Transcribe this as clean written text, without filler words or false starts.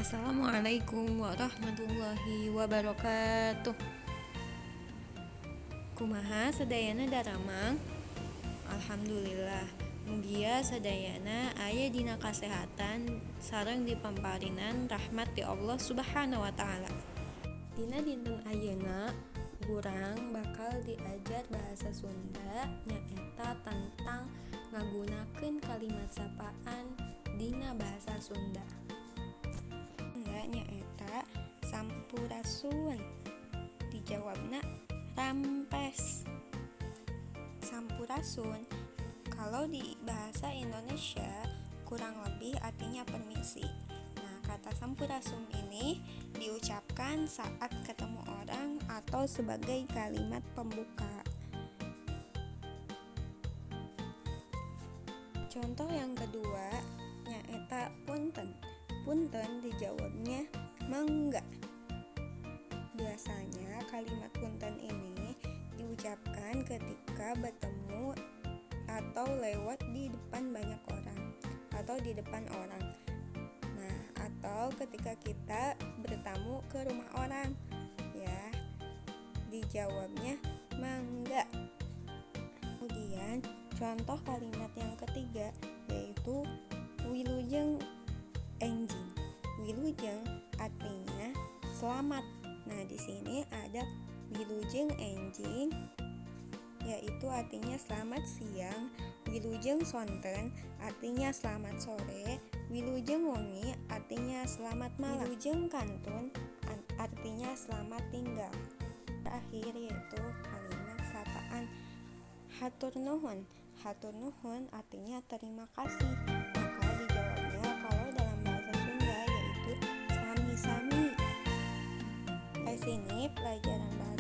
Assalamualaikum warahmatullahi wabarakatuh. Kumaha sadayana daramang? Alhamdulillah. Mugia sadayana aya dina kasehatan sareng dipamparinan rahmat ti Allah Subhanahu wa taala. Dina dinten ayeuna urang bakal diajar bahasa Sunda nyaeta tentang ngagunakeun kalimat sapaan dina bahasa Sunda. Nyaeta sampurasun, dijawabna rampes. Sampurasun kalau di bahasa Indonesia kurang lebih artinya permisi. Nah, kata sampurasun ini diucapkan saat ketemu orang atau sebagai kalimat pembuka. Contoh yang kedua nyaeta punten. Punten dijawabnya mangga. Biasanya kalimat punten ini diucapkan ketika bertemu atau lewat di depan banyak orang atau di depan orang. Nah, atau ketika kita bertamu ke rumah orang, ya, dijawabnya mangga. Kemudian contoh kalimat yang ketiga yaitu wilujeng enjing. Wilujeng artinya selamat. Nah, di sini ada wilujeng enjing yaitu artinya selamat siang. Wilujeng sonten artinya selamat sore. Wilujeng wengi artinya selamat malam. Wilujeng kantun artinya selamat tinggal. Terakhir yaitu kalimat sapaan hatur nuhun. Hatur nuhun artinya terima kasih. Maka dijawabnya kalau dalam bahasa Sunda yaitu sami-sami. Dari sini pelajaran bahasa